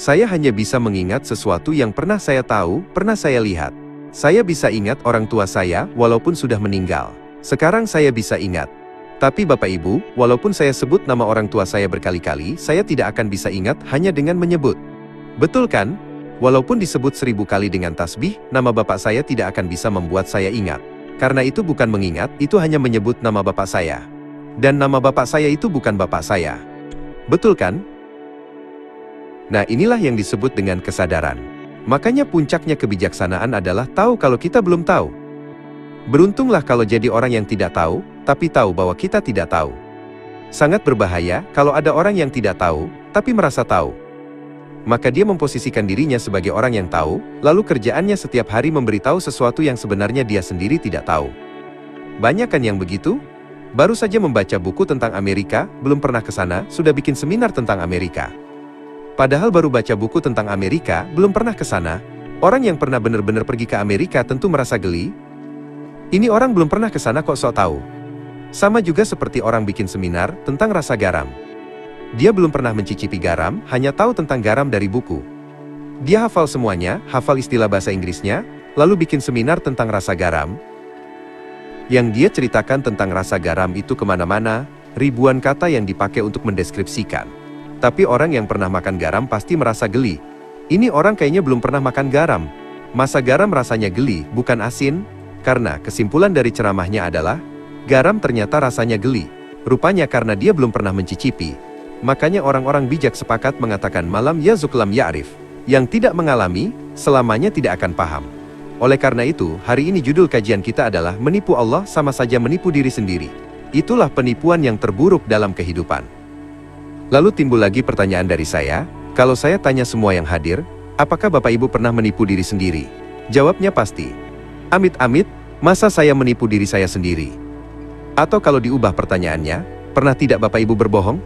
Saya hanya bisa mengingat sesuatu yang pernah saya tahu, pernah saya lihat. Saya bisa ingat orang tua saya, walaupun sudah meninggal. Sekarang saya bisa ingat. Tapi Bapak Ibu, walaupun saya sebut nama orang tua saya berkali-kali, saya tidak akan bisa ingat hanya dengan menyebut. Betul kan? Walaupun disebut 1000 kali dengan tasbih, nama Bapak saya tidak akan bisa membuat saya ingat. Karena itu bukan mengingat, itu hanya menyebut nama Bapak saya. Dan nama Bapak saya itu bukan Bapak saya. Betul kan? Nah, inilah yang disebut dengan kesadaran. Makanya puncaknya kebijaksanaan adalah tahu kalau kita belum tahu. Beruntunglah kalau jadi orang yang tidak tahu, tapi tahu bahwa kita tidak tahu. Sangat berbahaya kalau ada orang yang tidak tahu, tapi merasa tahu. Maka dia memposisikan dirinya sebagai orang yang tahu, lalu kerjaannya setiap hari memberitahu sesuatu yang sebenarnya dia sendiri tidak tahu. Banyak kan yang begitu? Baru saja membaca buku tentang Amerika, belum pernah ke sana, sudah bikin seminar tentang Amerika. Padahal baru baca buku tentang Amerika, belum pernah ke sana. Orang yang pernah benar-benar pergi ke Amerika tentu merasa geli. Ini orang belum pernah ke sana kok sok tahu. Sama juga seperti orang bikin seminar tentang rasa garam. Dia belum pernah mencicipi garam, hanya tahu tentang garam dari buku. Dia hafal semuanya, hafal istilah bahasa Inggrisnya, lalu bikin seminar tentang rasa garam. Yang dia ceritakan tentang rasa garam itu kemana-mana, ribuan kata yang dipakai untuk mendeskripsikan. Tapi orang yang pernah makan garam pasti merasa geli. Ini orang kayaknya belum pernah makan garam. Masa garam rasanya geli, bukan asin? Karena kesimpulan dari ceramahnya adalah, garam ternyata rasanya geli. Rupanya karena dia belum pernah mencicipi. Makanya orang-orang bijak sepakat mengatakan malam yazuk lam ya'rif. Yang tidak mengalami, selamanya tidak akan paham. Oleh karena itu, hari ini judul kajian kita adalah menipu Allah sama saja menipu diri sendiri. Itulah penipuan yang terburuk dalam kehidupan. Lalu timbul lagi pertanyaan dari saya, kalau saya tanya semua yang hadir, apakah Bapak Ibu pernah menipu diri sendiri? Jawabnya pasti. Amit-amit, masa saya menipu diri saya sendiri? Atau kalau diubah pertanyaannya, pernah tidak Bapak Ibu berbohong?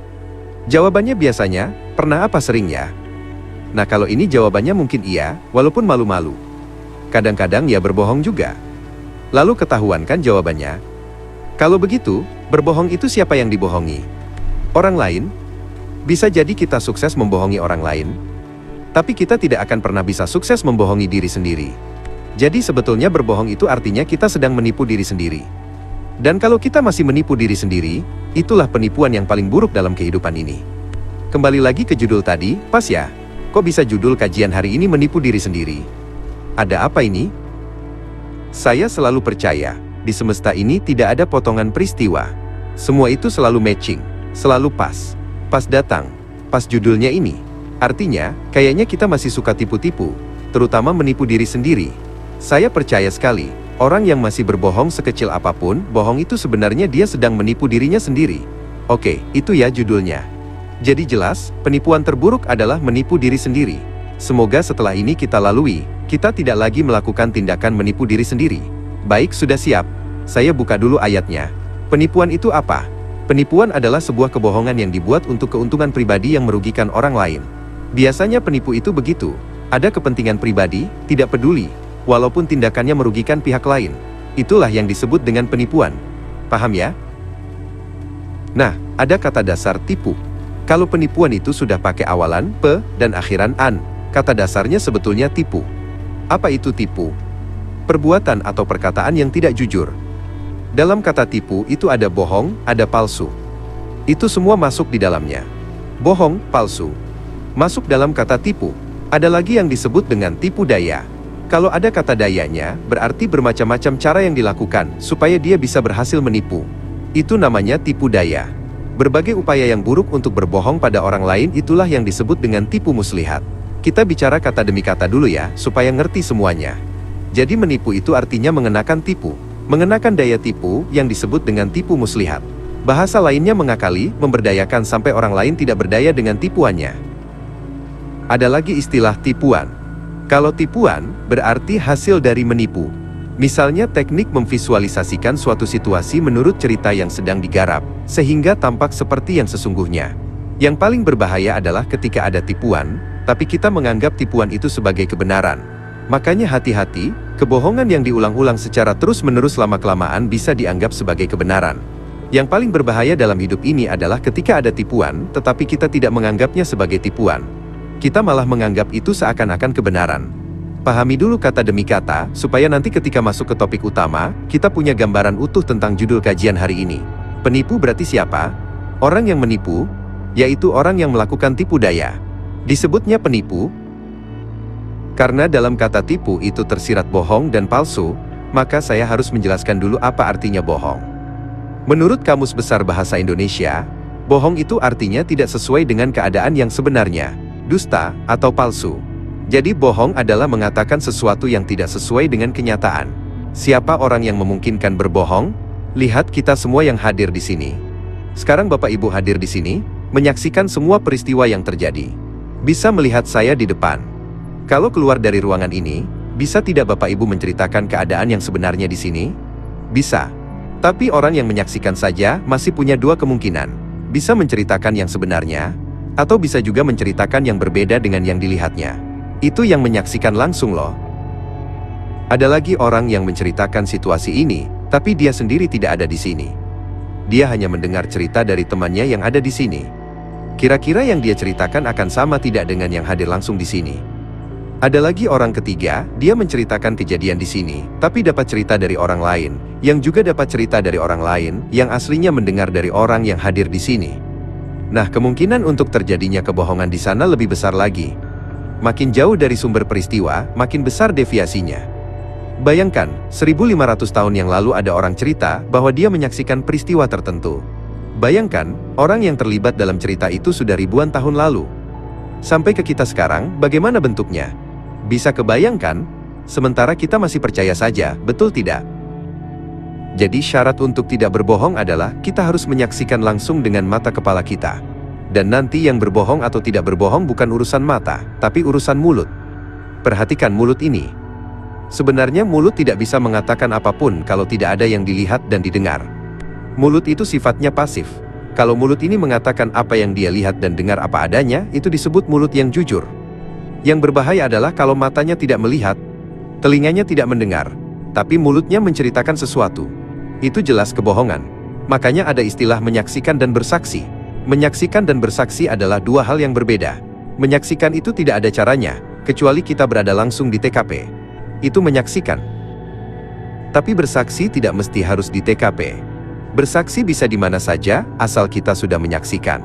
Jawabannya biasanya, pernah apa sering ya? Nah kalau ini jawabannya mungkin iya, walaupun malu-malu. Kadang-kadang ya berbohong juga. Lalu ketahuan kan jawabannya? Kalau begitu, berbohong itu siapa yang dibohongi? Orang lain? Bisa jadi kita sukses membohongi orang lain, tapi kita tidak akan pernah bisa sukses membohongi diri sendiri. Jadi sebetulnya berbohong itu artinya kita sedang menipu diri sendiri. Dan kalau kita masih menipu diri sendiri, itulah penipuan yang paling buruk dalam kehidupan ini. Kembali lagi ke judul tadi, pas ya? Kok bisa judul kajian hari ini menipu diri sendiri? Ada apa ini? Saya selalu percaya, di semesta ini tidak ada potongan peristiwa. Semua itu selalu matching, selalu pas. Pas datang, pas judulnya ini. Artinya, kayaknya kita masih suka tipu-tipu, terutama menipu diri sendiri. Saya percaya sekali, orang yang masih berbohong sekecil apapun, bohong itu sebenarnya dia sedang menipu dirinya sendiri. Oke, itu ya judulnya. Jadi jelas, penipuan terburuk adalah menipu diri sendiri. Semoga setelah ini kita lalui, kita tidak lagi melakukan tindakan menipu diri sendiri. Baik, sudah siap. Saya buka dulu ayatnya. Penipuan itu apa? Penipuan adalah sebuah kebohongan yang dibuat untuk keuntungan pribadi yang merugikan orang lain. Biasanya penipu itu begitu. Ada kepentingan pribadi, tidak peduli, walaupun tindakannya merugikan pihak lain. Itulah yang disebut dengan penipuan. Paham ya? Nah, ada kata dasar tipu. Kalau penipuan itu sudah pakai awalan P dan akhiran an, kata dasarnya sebetulnya tipu. Apa itu tipu? Perbuatan atau perkataan yang tidak jujur. Dalam kata tipu itu ada bohong, ada palsu. Itu semua masuk di dalamnya. Bohong, palsu. Masuk dalam kata tipu. Ada lagi yang disebut dengan tipu daya. Kalau ada kata dayanya, berarti bermacam-macam cara yang dilakukan, supaya dia bisa berhasil menipu. Itu namanya tipu daya. Berbagai upaya yang buruk untuk berbohong pada orang lain itulah yang disebut dengan tipu muslihat. Kita bicara kata demi kata dulu ya, supaya ngerti semuanya. Jadi menipu itu artinya mengenakan tipu. Mengenakan daya tipu yang disebut dengan tipu muslihat. Bahasa lainnya mengakali, memberdayakan sampai orang lain tidak berdaya dengan tipuannya. Ada lagi istilah tipuan. Kalau tipuan, berarti hasil dari menipu. Misalnya teknik memvisualisasikan suatu situasi menurut cerita yang sedang digarap, sehingga tampak seperti yang sesungguhnya. Yang paling berbahaya adalah ketika ada tipuan, tapi kita menganggap tipuan itu sebagai kebenaran. Makanya hati-hati, kebohongan yang diulang-ulang secara terus-menerus lama-kelamaan bisa dianggap sebagai kebenaran. Yang paling berbahaya dalam hidup ini adalah ketika ada tipuan, tetapi kita tidak menganggapnya sebagai tipuan. Kita malah menganggap itu seakan-akan kebenaran. Pahami dulu kata demi kata, supaya nanti ketika masuk ke topik utama, kita punya gambaran utuh tentang judul kajian hari ini. Penipu berarti siapa? Orang yang menipu, yaitu orang yang melakukan tipu daya. Disebutnya penipu, karena dalam kata tipu itu tersirat bohong dan palsu, maka saya harus menjelaskan dulu apa artinya bohong. Menurut Kamus Besar Bahasa Indonesia, bohong itu artinya tidak sesuai dengan keadaan yang sebenarnya, dusta, atau palsu. Jadi bohong adalah mengatakan sesuatu yang tidak sesuai dengan kenyataan. Siapa orang yang memungkinkan berbohong? Lihat kita semua yang hadir di sini. Sekarang Bapak Ibu hadir di sini, menyaksikan semua peristiwa yang terjadi. Bisa melihat saya di depan. Kalau keluar dari ruangan ini, bisa tidak Bapak Ibu menceritakan keadaan yang sebenarnya di sini? Bisa. Tapi orang yang menyaksikan saja masih punya dua kemungkinan. Bisa menceritakan yang sebenarnya, atau bisa juga menceritakan yang berbeda dengan yang dilihatnya. Itu yang menyaksikan langsung loh. Ada lagi orang yang menceritakan situasi ini, tapi dia sendiri tidak ada di sini. Dia hanya mendengar cerita dari temannya yang ada di sini. Kira-kira yang dia ceritakan akan sama tidak dengan yang hadir langsung di sini? Ada lagi orang ketiga, dia menceritakan kejadian di sini, tapi dapat cerita dari orang lain, yang juga dapat cerita dari orang lain, yang aslinya mendengar dari orang yang hadir di sini. Nah, kemungkinan untuk terjadinya kebohongan di sana lebih besar lagi. Makin jauh dari sumber peristiwa, makin besar deviasinya. Bayangkan, 1500 tahun yang lalu ada orang cerita bahwa dia menyaksikan peristiwa tertentu. Bayangkan, orang yang terlibat dalam cerita itu sudah ribuan tahun lalu. Sampai ke kita sekarang, bagaimana bentuknya? Bisa kebayangkan? Sementara kita masih percaya saja, betul tidak? Jadi syarat untuk tidak berbohong adalah kita harus menyaksikan langsung dengan mata kepala kita. Dan nanti yang berbohong atau tidak berbohong bukan urusan mata, tapi urusan mulut. Perhatikan mulut ini. Sebenarnya mulut tidak bisa mengatakan apapun kalau tidak ada yang dilihat dan didengar. Mulut itu sifatnya pasif. Kalau mulut ini mengatakan apa yang dia lihat dan dengar apa adanya, itu disebut mulut yang jujur. Yang berbahaya adalah kalau matanya tidak melihat, telinganya tidak mendengar, tapi mulutnya menceritakan sesuatu. Itu jelas kebohongan. Makanya ada istilah menyaksikan dan bersaksi. Menyaksikan dan bersaksi adalah dua hal yang berbeda. Menyaksikan itu tidak ada caranya, kecuali kita berada langsung di TKP. Itu menyaksikan. Tapi bersaksi tidak mesti harus di TKP. Bersaksi bisa di mana saja, asal kita sudah menyaksikan.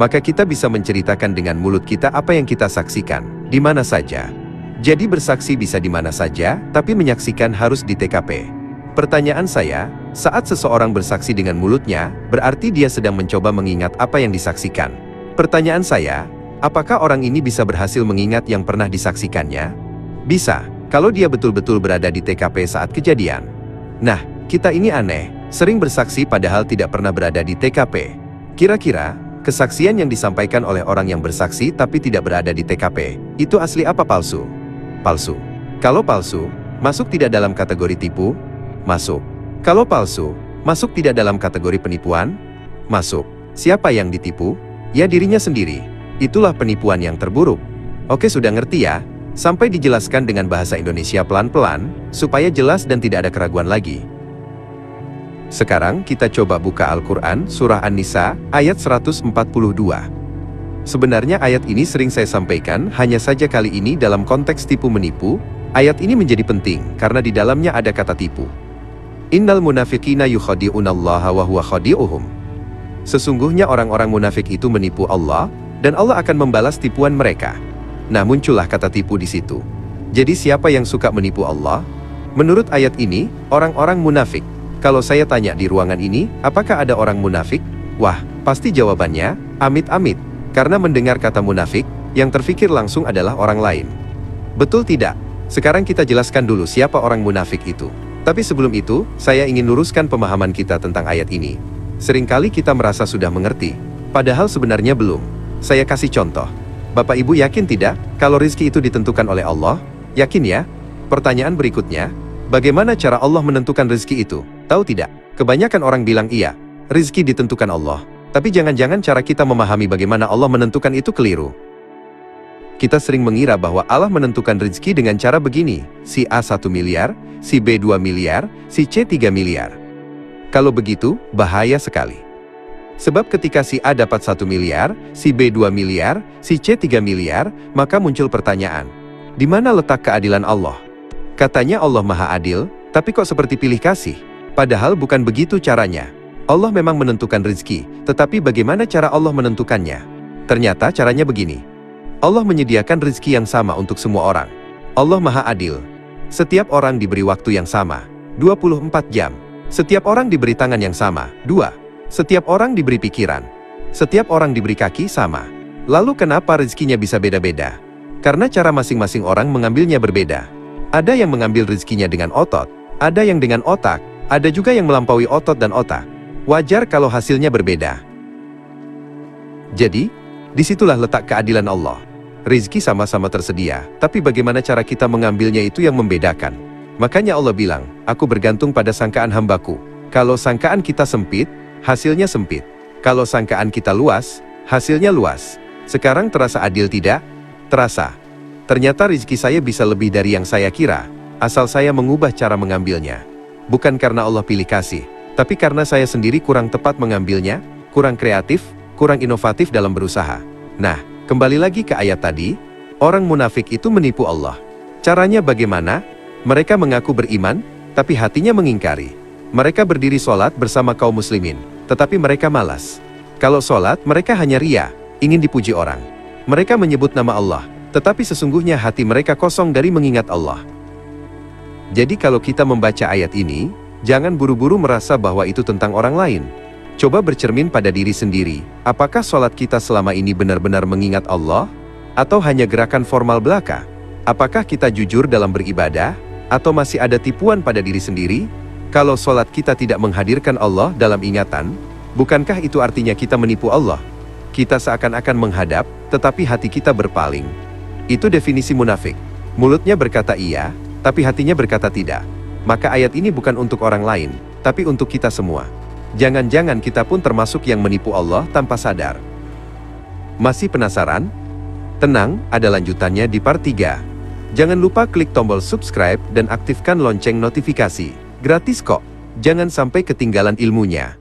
Maka kita bisa menceritakan dengan mulut kita apa yang kita saksikan, di mana saja. Jadi bersaksi bisa di mana saja, tapi menyaksikan harus di TKP. Pertanyaan saya, saat seseorang bersaksi dengan mulutnya, berarti dia sedang mencoba mengingat apa yang disaksikan. Pertanyaan saya, apakah orang ini bisa berhasil mengingat yang pernah disaksikannya? Bisa, kalau dia betul-betul berada di TKP saat kejadian. Nah, kita ini aneh, sering bersaksi padahal tidak pernah berada di TKP. Kira-kira, kesaksian yang disampaikan oleh orang yang bersaksi tapi tidak berada di TKP, itu asli apa palsu? Palsu. Kalau palsu, masuk tidak dalam kategori tipu? Masuk. Kalau palsu, masuk tidak dalam kategori penipuan? Masuk. Siapa yang ditipu? Ya dirinya sendiri. Itulah penipuan yang terburuk. Oke, sudah ngerti ya? Sampai dijelaskan dengan bahasa Indonesia pelan-pelan, supaya jelas dan tidak ada keraguan lagi. Sekarang kita coba buka Al-Quran, Surah An-Nisa, ayat 142. Sebenarnya ayat ini sering saya sampaikan, hanya saja kali ini dalam konteks tipu-menipu, ayat ini menjadi penting, karena di dalamnya ada kata tipu. Innal munafiqina yukhadi'unallaha wa huwa khadi'uhum. Sesungguhnya orang-orang munafik itu menipu Allah, dan Allah akan membalas tipuan mereka. Nah, muncullah kata tipu di situ. Jadi siapa yang suka menipu Allah? Menurut ayat ini, orang-orang munafik. Kalau saya tanya di ruangan ini, apakah ada orang munafik? Wah, pasti jawabannya, amit-amit. Karena mendengar kata munafik, yang terfikir langsung adalah orang lain. Betul tidak? Sekarang kita jelaskan dulu siapa orang munafik itu. Tapi sebelum itu, saya ingin luruskan pemahaman kita tentang ayat ini. Seringkali kita merasa sudah mengerti, padahal sebenarnya belum. Saya kasih contoh. Bapak Ibu yakin tidak, kalau rizki itu ditentukan oleh Allah? Yakin ya? Pertanyaan berikutnya, bagaimana cara Allah menentukan rizki itu? Tahu tidak? Kebanyakan orang bilang iya, rizki ditentukan Allah. Tapi jangan-jangan cara kita memahami bagaimana Allah menentukan itu keliru. Kita sering mengira bahwa Allah menentukan rezeki dengan cara begini, si A 1 miliar, si B 2 miliar, si C 3 miliar. Kalau begitu, bahaya sekali. Sebab ketika si A dapat 1 miliar, si B 2 miliar, si C 3 miliar, maka muncul pertanyaan. Di mana letak keadilan Allah? Katanya Allah Maha Adil, tapi kok seperti pilih kasih? Padahal bukan begitu caranya. Allah memang menentukan rezeki, tetapi bagaimana cara Allah menentukannya? Ternyata caranya begini. Allah menyediakan rezeki yang sama untuk semua orang. Allah Maha Adil. Setiap orang diberi waktu yang sama, 24 jam. Setiap orang diberi tangan yang sama, 2. Setiap orang diberi pikiran. Setiap orang diberi kaki sama. Lalu kenapa rezekinya bisa beda-beda? Karena cara masing-masing orang mengambilnya berbeda. Ada yang mengambil rezekinya dengan otot, ada yang dengan otak, ada juga yang melampaui otot dan otak. Wajar kalau hasilnya berbeda. Jadi, disitulah letak keadilan Allah. Rezeki sama-sama tersedia, tapi bagaimana cara kita mengambilnya itu yang membedakan. Makanya Allah bilang, aku bergantung pada sangkaan hambaku. Kalau sangkaan kita sempit, hasilnya sempit. Kalau sangkaan kita luas, hasilnya luas. Sekarang terasa adil tidak? Terasa. Ternyata rezeki saya bisa lebih dari yang saya kira, asal saya mengubah cara mengambilnya. Bukan karena Allah pilih kasih, tapi karena saya sendiri kurang tepat mengambilnya, kurang kreatif, kurang inovatif dalam berusaha. Nah, kembali lagi ke ayat tadi, orang munafik itu menipu Allah. Caranya bagaimana? Mereka mengaku beriman, tapi hatinya mengingkari. Mereka berdiri sholat bersama kaum muslimin, tetapi mereka malas. Kalau sholat, mereka hanya ria, ingin dipuji orang. Mereka menyebut nama Allah, tetapi sesungguhnya hati mereka kosong dari mengingat Allah. Jadi kalau kita membaca ayat ini, jangan buru-buru merasa bahwa itu tentang orang lain. Coba bercermin pada diri sendiri, apakah sholat kita selama ini benar-benar mengingat Allah? Atau hanya gerakan formal belaka? Apakah kita jujur dalam beribadah? Atau masih ada tipuan pada diri sendiri? Kalau sholat kita tidak menghadirkan Allah dalam ingatan, bukankah itu artinya kita menipu Allah? Kita seakan-akan menghadap, tetapi hati kita berpaling. Itu definisi munafik. Mulutnya berkata iya, tapi hatinya berkata tidak. Maka ayat ini bukan untuk orang lain, tapi untuk kita semua. Jangan-jangan kita pun termasuk yang menipu Allah tanpa sadar. Masih penasaran? Tenang, ada lanjutannya di part 3. Jangan lupa klik tombol subscribe dan aktifkan lonceng notifikasi. Gratis kok. Jangan sampai ketinggalan ilmunya.